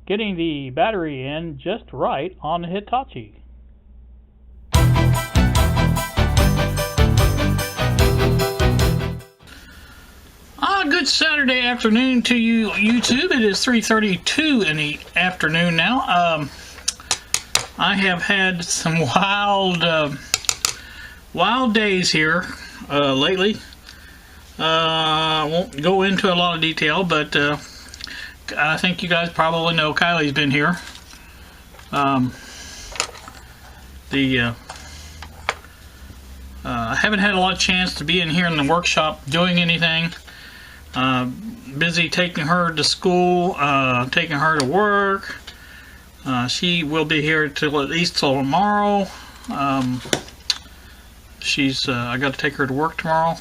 getting the battery in just right on the Hitachi. Good Saturday afternoon to you, YouTube. It is 3:32 in the afternoon now. I have had some wild days here lately. I won't go into a lot of detail, but I think you guys probably know Kylie's been here. I haven't had a lot of chance to be in here in the workshop doing anything. Busy taking her to school, taking her to work. She will be here till at least till tomorrow. I got to take her to work tomorrow,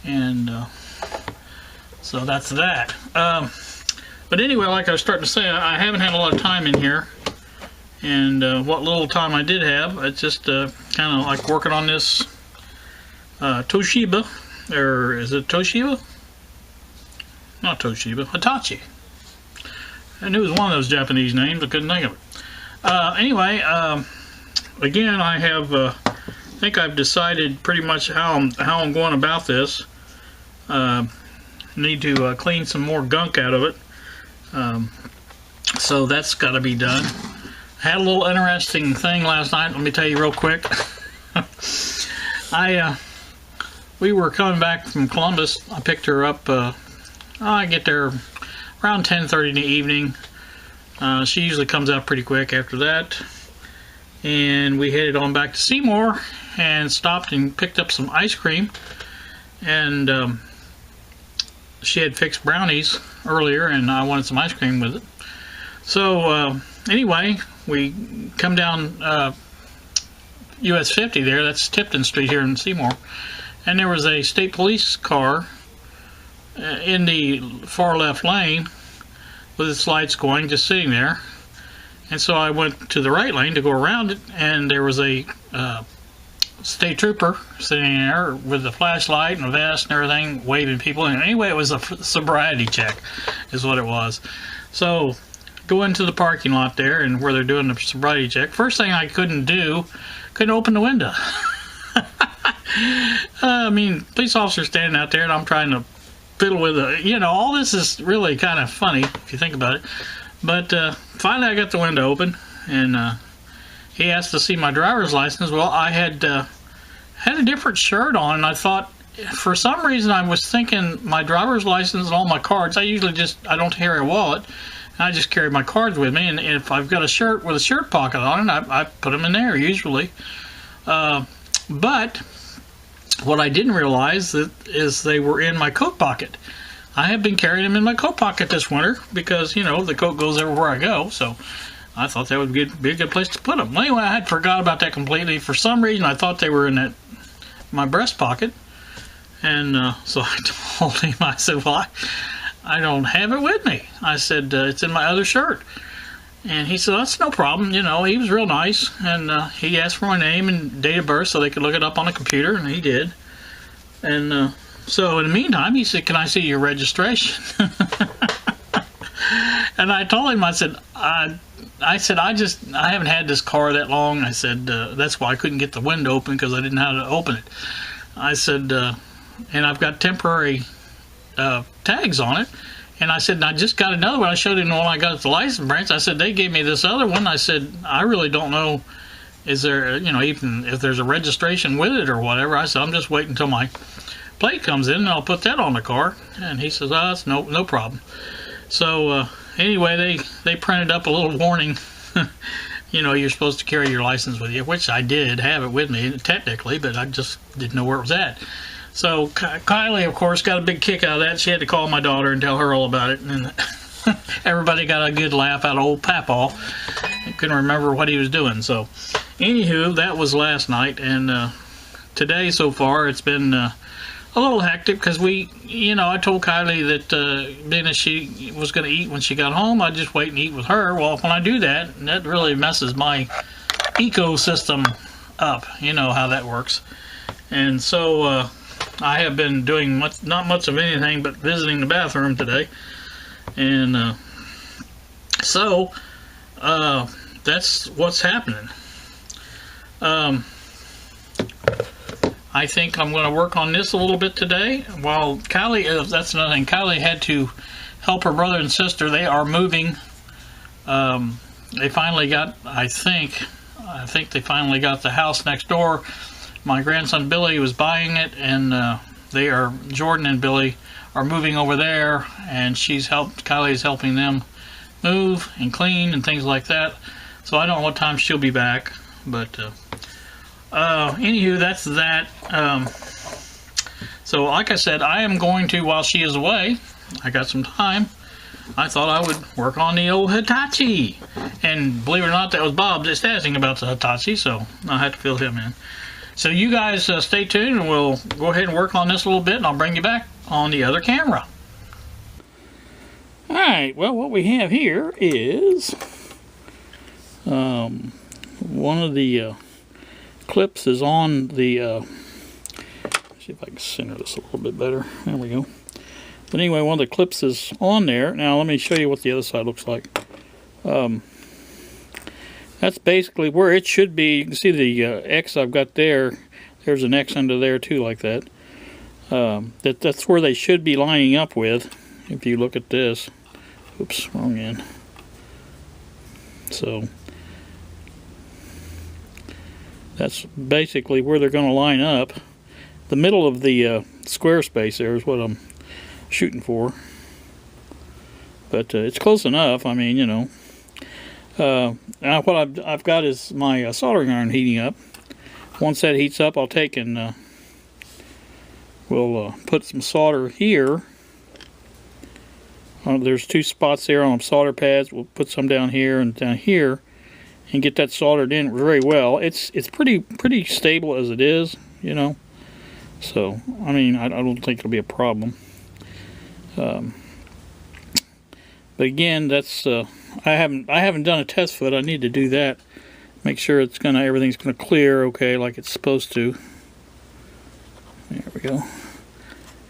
and so that's that. But anyway, like I was starting to say, I haven't had a lot of time in here, and what little time I did have, it's just kind of like working on this Toshiba, or is it Toshiba? Not Toshiba, Hitachi. I knew it was one of those Japanese names, I couldn't think of it. Anyway, again, I think I've decided pretty much how I'm going about this. Need to clean some more gunk out of it. So that's got to be done. Had a little interesting thing last night. Let me tell you real quick. We were coming back from Columbus. I picked her up. I get there around 10:30 in the evening. She usually comes out pretty quick after that. And we headed on back to Seymour and stopped and picked up some ice cream. And she had fixed brownies earlier, and I wanted some ice cream with it. So anyway, we come down US 50 there. That's Tipton Street here in Seymour. And there was a state police car in the far left lane with its lights going, just sitting there. And so I went to the right lane to go around it, and there was a state trooper sitting there with a flashlight and a vest and everything, waving people. And anyway, it was a sobriety check is what it was. So go into the parking lot there, and where they're doing the sobriety check, first thing I couldn't open the window. I mean, police officer standing out there, and I'm trying to fiddle with all this is really kind of funny if you think about it. But finally I got the window open, and he asked to see my driver's license. Well, I had a different shirt on, and I thought, for some reason I was thinking my driver's license and all my cards, I don't carry a wallet, I just carry my cards with me, and if I've got a shirt with a shirt pocket on it, I put them in there usually. But what I didn't realize is they were in my coat pocket. I have been carrying them in my coat pocket this winter because, the coat goes everywhere I go, so I thought that would be a good place to put them. Well, anyway, I had forgot about that completely. For some reason, I thought they were in my breast pocket, and so I told him, I said, well, I don't have it with me. I said, it's in my other shirt. And he said, that's no problem. He was real nice, and he asked for my name and date of birth so they could look it up on the computer, and he did. And so in the meantime, he said, can I see your registration? And I told him, I said, I haven't had this car that long. I said, that's why I couldn't get the window open, because I didn't know how to open it. I said, and I've got temporary tags on it. And I said, and I just got another one. I showed him the one I got at the license branch. I said, they gave me this other one. I said, I really don't know, is there, even if there's a registration with it or whatever. I said, I'm just waiting until my plate comes in, and I'll put that on the car. And he says, oh, that's no problem. So anyway, they printed up a little warning. You're supposed to carry your license with you, which I did have it with me technically, but I just didn't know where it was at. So Kylie, of course, got a big kick out of that. She had to call my daughter and tell her all about it, and everybody got a good laugh out of old Papaw. I couldn't remember what he was doing. So anywho, that was last night, and today so far it's been a little hectic because I told Kylie that being as she was going to eat when she got home, I'd just wait and eat with her. Well, when I do that, that really messes my ecosystem up. You know how that works. And so I have been doing not much of anything but visiting the bathroom today. And So that's what's happening. I think I'm going to work on this a little bit today. While Kylie, that's another thing, Kylie had to help her brother and sister. They are moving. They finally got, I think they finally got the house next door. My grandson Billy was buying it, and Jordan and Billy are moving over there, and Kylie's helping them move and clean and things like that. So I don't know what time she'll be back, but anywho, that's that. So like I said, I am going to, while she is away, I got some time, I thought I would work on the old Hitachi. And believe it or not, that was Bob just asking about the Hitachi, so I had to fill him in. So you guys stay tuned, and we'll go ahead and work on this a little bit, and I'll bring you back on the other camera. Alright, well, what we have here is one of the clips is on the, let's see if I can center this a little bit better. There we go. But anyway, one of the clips is on there. Now let me show you what the other side looks like. That's basically where it should be. You can see the X I've got there. There's an X under there too, like that. That's where they should be lining up with. If you look at this. Oops, wrong end. So that's basically where they're going to line up. The middle of the square space there is what I'm shooting for, but it's close enough. I mean, you know. Now what I've got is my soldering iron heating up. Once that heats up, I'll take and we'll put some solder here. There's two spots there on solder pads. We'll put some down here and down here, and get that soldered in very well. It's pretty stable as it is, you know. So I mean, I don't think it'll be a problem. But again, that's I haven't done a test foot. I need to do that. Make sure everything's gonna clear okay, like it's supposed to. There we go,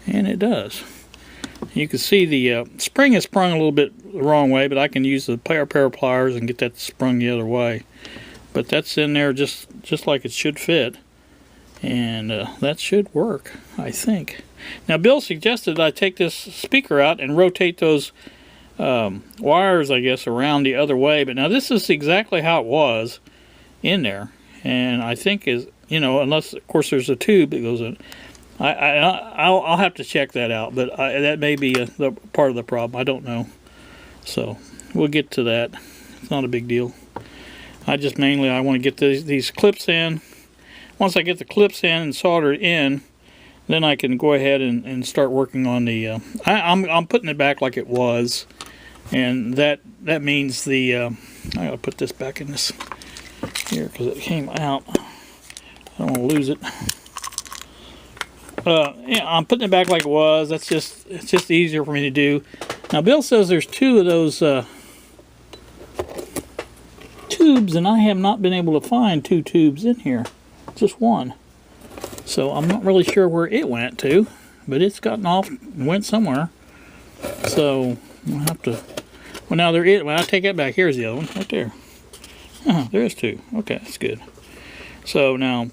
and it does. You can see the spring is sprung a little bit the wrong way, but I can use the pair of pliers and get that sprung the other way. But that's in there just like it should fit, and that should work, I think. Now Bill suggested I take this speaker out and rotate those wires, I guess, around the other way. But now this is exactly how it was in there, and I think unless of course there's a tube that goes in. I'll have to check that out, but that may be the part of the problem. I don't know, so we'll get to that. It's not a big deal. I want to get these clips in. Once I get the clips in and soldered in, then I can go ahead and start working on the. I'm putting it back like it was, and that means I gotta put this back in this here because it came out. I don't want to lose it. Yeah, I'm putting it back like it was. It's just easier for me to do. Now Bill says there's two of those tubes, and I have not been able to find two tubes in here. Just one. So I'm not really sure where it went to, but it's gotten off and went somewhere. So I'll have to. Well, now there is. When I take that back, here's the other one right there. There is two. Okay, that's good. So now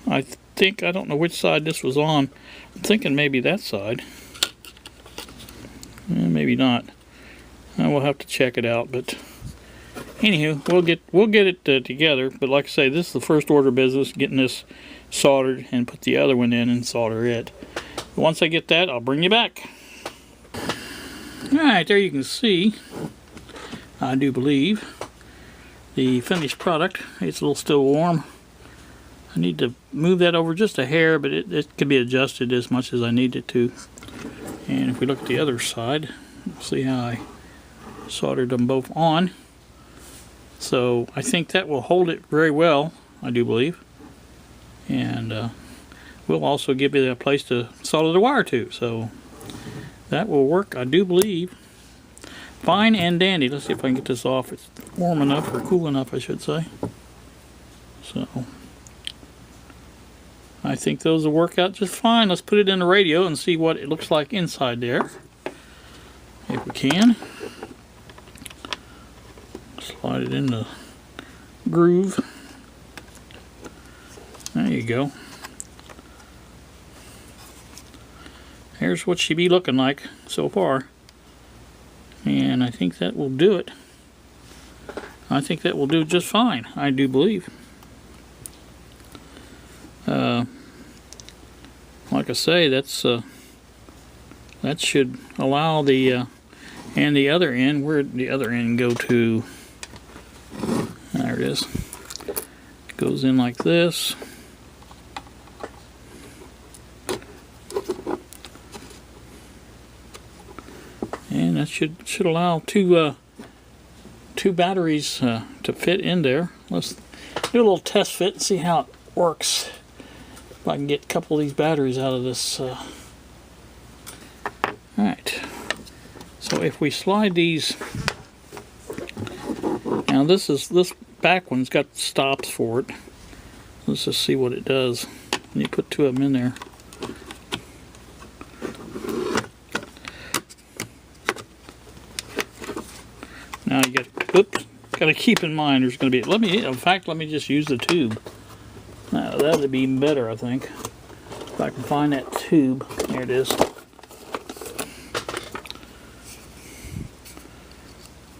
I don't know which side this was on. I'm thinking maybe that side. Maybe not. We'll have to check it out. But anywho, we'll get it together. But like I say, this is the first order of business, getting this soldered and put the other one in and solder it. Once I get that, I'll bring you back. Alright, there you can see, I do believe, the finished product. It's a little still warm. I need to move that over just a hair, but it can be adjusted as much as I need it to. And if we look at the other side, see how I soldered them both on. So I think that will hold it very well, I do believe. And we'll also give it a place to solder the wire to. So that will work, I do believe, fine and dandy. Let's see if I can get this off. It's warm enough, or cool enough, I should say. So I think those will work out just fine. Let's put it in the radio and see what it looks like inside there, if we can. slide it in the groove. There you go. Here's what she be looking like so far. And I think that will do it. I think that will do just fine, I do believe. Like I say, that should allow the and the other end, where'd the other end go to? There it is. It goes in like this. And that should allow two batteries to fit in there. Let's do a little test fit and see how it works. If I can get a couple of these batteries out of this. Alright. So if we slide these, now this back one's got stops for it. Let's just see what it does. And you put two of them in there. Now you got to keep in mind there's going to be, in fact, let me just use the tube. Now that'd be even better, I think. If I can find that tube. There it is.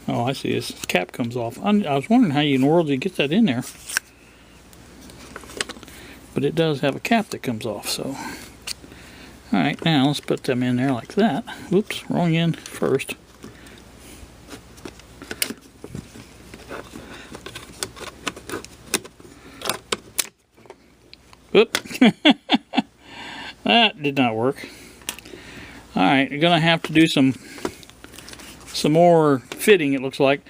Oh, I see. This cap comes off. I was wondering how in the world you get that in there. But it does have a cap that comes off, so. Alright, now let's put them in there like that. Oops, wrong end first. Oop. That did not work. Alright, you're going to have to do some more fitting, it looks like.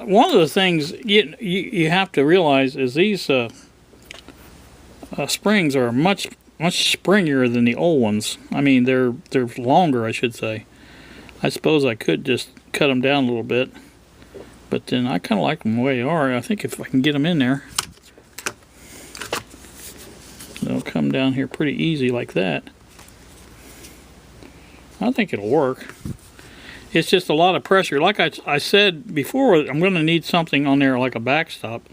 One of the things you have to realize is these springs are much springier than the old ones. I mean, they're longer, I should say. I suppose I could just cut them down a little bit, but then I kind of like them the way they are. I think if I can get them in there, they'll come down here pretty easy like that. I think it'll work. It's just a lot of pressure. Like I said before, I'm going to need something on there like a backstop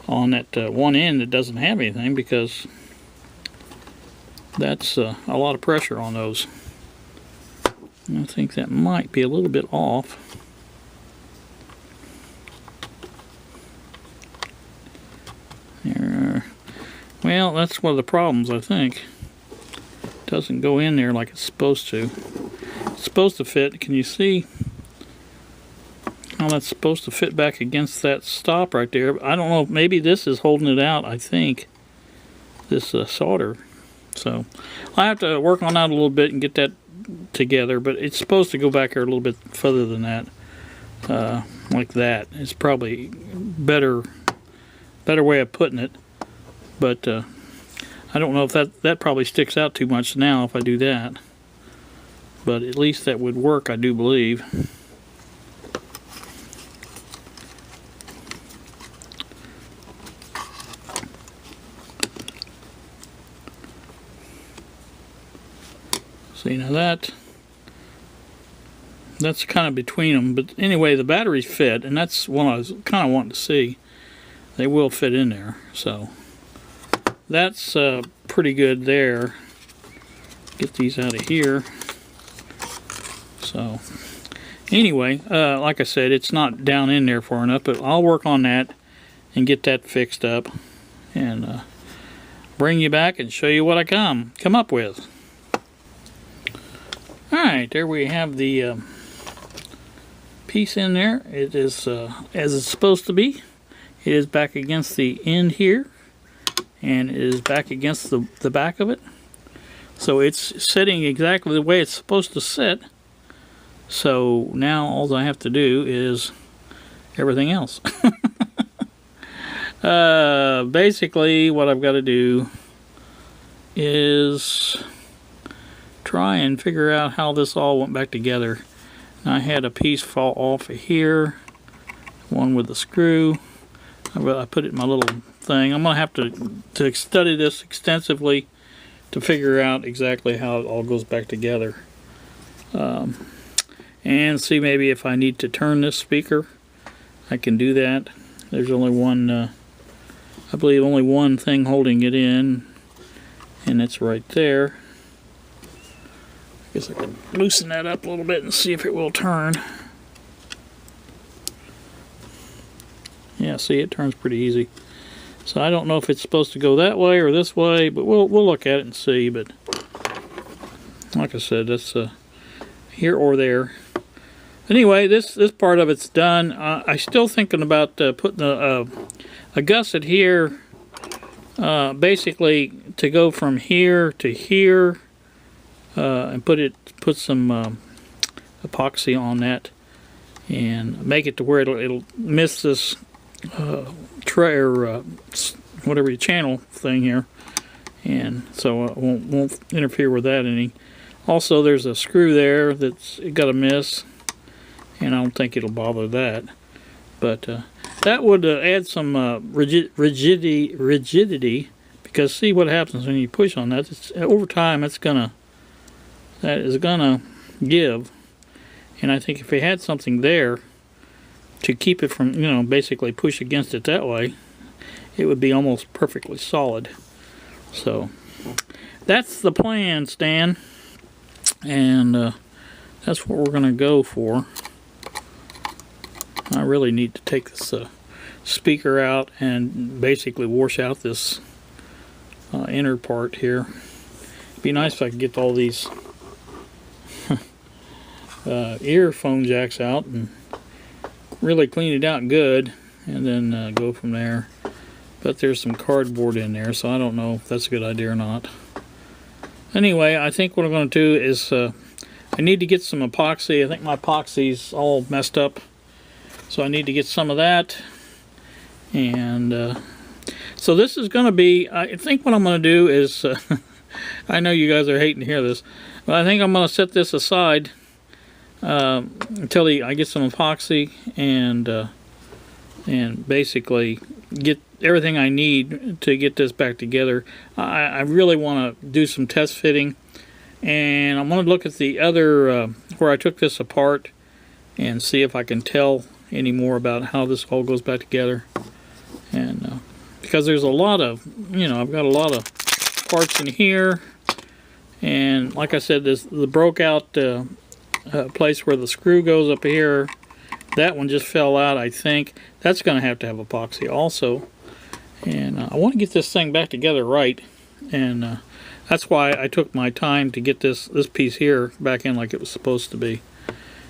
on that one end that doesn't have anything, because that's a lot of pressure on those. I think that might be a little bit off. There. Well, that's one of the problems, I think. It doesn't go in there like it's supposed to. It's supposed to fit. Can you see how that's supposed to fit back against that stop right there? I don't know. Maybe this is holding it out, I think. This solder. So I have to work on that a little bit and get that together. But it's supposed to go back here a little bit further than that. Like that. It's probably better way of putting it. But I don't know if that probably sticks out too much now if I do that. But at least that would work, I do believe. See, now that's kind of between them. But anyway, the batteries fit, and that's what I was kind of wanting to see. They will fit in there, so that's pretty good there. Get these out of here. So anyway, like I said, it's not down in there far enough, but I'll work on that and get that fixed up and bring you back and show you what I come up with. Alright, there we have the piece in there. It is as it's supposed to be. It is back against the end here, and it is back against the back of it. So it's sitting exactly the way it's supposed to sit. So now all I have to do is everything else. Basically what I've got to do is try and figure out how this all went back together. I had a piece fall off of here, one with the screw. I put it in my little thing. I'm going to have to study this extensively to figure out exactly how it all goes back together. And see maybe if I need to turn this speaker I can do that. There's only one, I believe only one thing holding it in, and it's right there. I guess I can loosen that up a little bit and see if it will turn. Yeah, see, it turns pretty easy. So I don't know if it's supposed to go that way or this way, but we'll look at it and see. But like I said, that's here or there. Anyway, this part of it's done. I'm still thinking about putting a gusset here, basically to go from here to here, and put some epoxy on that, and make it to where it'll miss this tray or whatever channel thing here, and so it won't interfere with that any. Also, there's a screw there that's got a miss, and I don't think it'll bother that. But that would add some rigidity, because see what happens when you push on that. Over time, that is gonna give. And I think if we had something there to keep it from, basically push against it that way, it would be almost perfectly solid. So that's the plan, Stan, and that's what we're gonna go for. I really need to take this speaker out and basically wash out this inner part here. It'd be nice if I could get all these earphone jacks out and really clean it out good, and then go from there. But there's some cardboard in there, so I don't know if that's a good idea or not. Anyway, I think what I'm going to do is I need to get some epoxy. I think my epoxy's all messed up, so I need to get some of that. And so this is going to be, I think what I'm going to do is I know you guys are hating to hear this, but I think I'm going to set this aside until I get some epoxy and basically get everything I need to get this back together. I really want to do some test fitting, and I'm going to look at the other where I took this apart and see if I can tell any more about how this all goes back together. And because there's a lot of, I've got a lot of parts in here, and like I said, the broke out place where the screw goes up here, that one just fell out. I think that's going to have epoxy also, and I want to get this thing back together right, and that's why I took my time to get this piece here back in like it was supposed to be.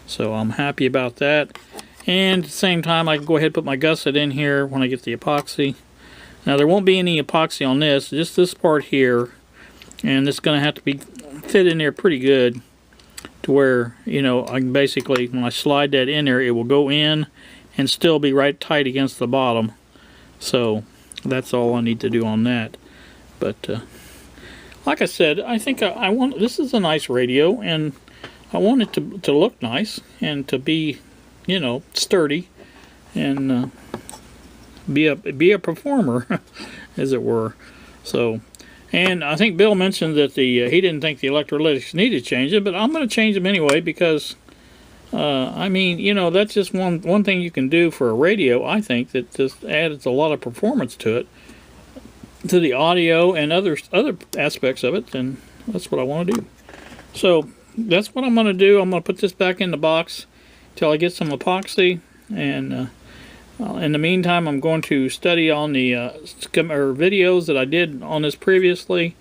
So I'm happy about that. And at the same time, I can go ahead and put my gusset in here when I get the epoxy. Now there won't be any epoxy on this, just this part here, and it's going to have to be fit in there pretty good to where, I can basically, when I slide that in there, it will go in and still be right tight against the bottom. So that's all I need to do on that. But like I said, I think I want, this is a nice radio, and I want it to look nice and to be, sturdy, and be a performer, as it were. So, and I think Bill mentioned that he didn't think the electrolytics needed changing, but I'm going to change them anyway, because I mean, that's just one thing you can do for a radio. I think that just adds a lot of performance to it, to the audio and other aspects of it, and that's what I want to do. So that's what I'm going to do. I'm going to put this back in the box till I get some epoxy, and in the meantime, I'm going to study on the videos that I did on this previously,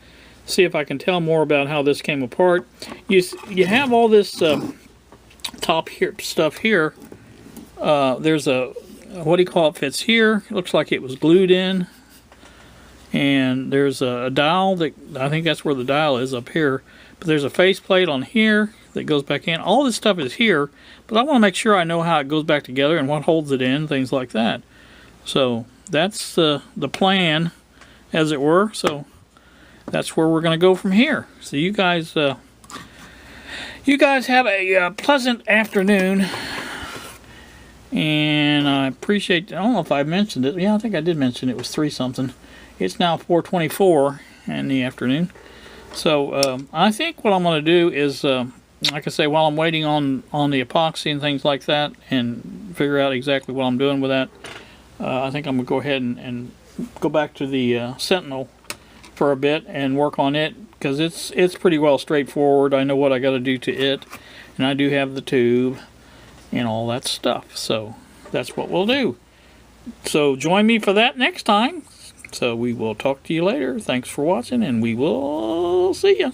see if I can tell more about how this came apart. You have all this top here stuff here. There's a, what do you call it, fits here. It looks like it was glued in. And there's a dial that, I think that's where the dial is, up here. But there's a faceplate on here that goes back in. All this stuff is here, but I want to make sure I know how it goes back together and what holds it in, things like that. So that's the plan, as it were. So that's where we're going to go from here. So you guys have a pleasant afternoon, and I appreciate, I don't know if I mentioned it. Yeah, I think I did mention it was 3 something. It's now 4:24 in the afternoon. So I think what I'm going to do is, like I say, while I'm waiting on the epoxy and things like that, and figure out exactly what I'm doing with that. I think I'm going to go ahead and go back to the Sentinel for a bit and work on it, because it's pretty well straightforward. I know what I got to do to it, and I do have the tube and all that stuff. So that's what we'll do. So join me for that next time. So we will talk to you later. Thanks for watching, and we will see you.